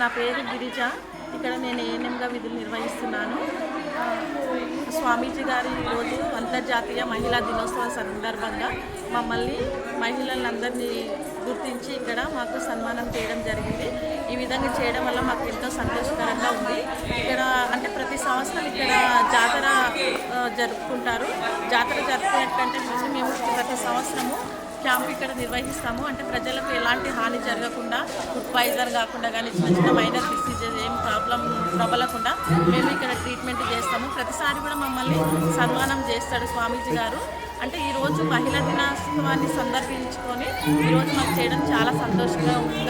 నా పేరు గిరిజ. ఇక్కడ నేను ఏఎన్ఎంగా విధులు నిర్వహిస్తున్నాను. స్వామీజీ గారు ఈరోజు అంతర్జాతీయ మహిళా దినోత్సవం సందర్భంగా మమ్మల్ని మహిళలందరినీ గుర్తించి ఇక్కడ మాకు సన్మానం చేయడం జరిగింది. ఈ విధంగా చేయడం వల్ల మాకు ఎంతో సంతోషకరంగా ఉంది. ఇక్కడ అంటే ప్రతి సంవత్సరం ఇక్కడ జాతర జరుపుకుంటారు. జాతర జరుపుకునేటంటే మేము ప్రతి సంవత్సరము క్యాంప్ ఇక్కడ నిర్వహిస్తాము. అంటే ప్రజలకు ఎలాంటి హాని జరగకుండా, ఫుడ్ పాయిజన్ కాకుండా కానీ చిన్న చిన్న మైనర్ డిసీజెస్ ఏం ప్రాబ్లం ప్రబలకుండా మేము ఇక్కడ ట్రీట్మెంట్ చేస్తాము. ప్రతిసారి కూడా మమ్మల్ని సన్మానం చేస్తాడు స్వామీజీ గారు. అంటే ఈరోజు మహిళా దినోత్సవాన్ని సందర్భించుకొని ఈరోజు మాకు చేయడం చాలా సంతోషంగా ఉంది.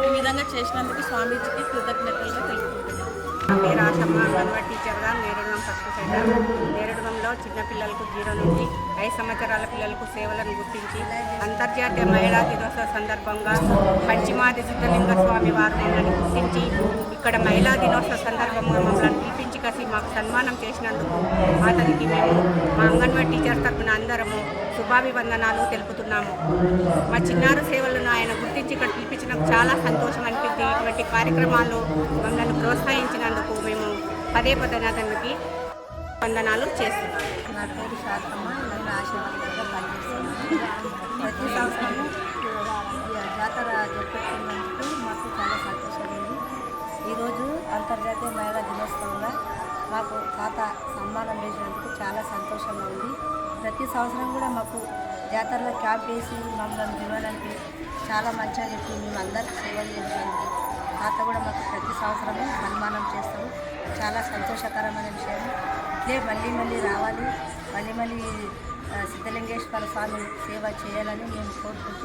ఈ విధంగా చేసినందుకు స్వామీజీకి కృతజ్ఞతలుగా తెలుపుకుంటున్నాను. నా పేరు ఆశమ్మ, అంగన్వాడీ టీచర్గా నేరడుగం ఫస్ట్ సెంటర్. నేరడుగంలో చిన్నపిల్లలకు 0 నుండి 5 సంవత్సరాల పిల్లలకు సేవలను గుర్తించి అంతర్జాతీయ మహిళా దినోత్సవ సందర్భంగా పంచమాది సిద్ధలింగ స్వామి వారు మమ్మల్ని గుర్తించి ఇక్కడ మహిళా దినోత్సవ సందర్భంగా మమ్మల్ని పిలిపించి కసి మాకు సన్మానం చేసినందుకు అతనికి మేము మా అంగన్వాడీ టీచర్స్ తరఫున అందరము శుభాభివందనాలు తెలుపుతున్నాము. మా చిన్నారు సేవలను ఆయన గుర్తించి ఇక్కడ పిలిపించినందుకు చాలా సంతోషం అనిపించింది. ఇటువంటి కార్యక్రమాల్లో మమ్మల్ని ప్రోత్సహించినందుకు మేము పదే అతనికి వందనాలు చేస్తున్నాం. నా పేరు శారదమ్మ, నేను ఆశీర్వాదంగా పనిచేస్తున్నాను. ప్రతి సంవత్సరము జాతర జరుపుకున్నందుకు మాకు చాలా సంతోషంగా ఉంది. ఈరోజు అంతర్జాతీయ మహిళా దినోత్సవంగా మాకు తాత సన్మానం చేసినందుకు చాలా సంతోషంగా ఉంది. ప్రతి సంవత్సరం కూడా మాకు జాతరలో క్యాంప్ వేసి మమ్మల్ని వినడానికి చాలా మంచిగా చెప్పి మేము అందరికీ సేవలు చేసేందుకు తాత కూడా మాకు ప్రతి సంవత్సరము సన్మానం చేస్తాము. చాలా సంతోషకరమైన విషయం. ఇట్లే మళ్ళీ రావాలి, మళ్ళీ సిద్ధలింగేశ్వర స్వామి సేవ చేయాలని మేము కోరుకుంటున్నాం.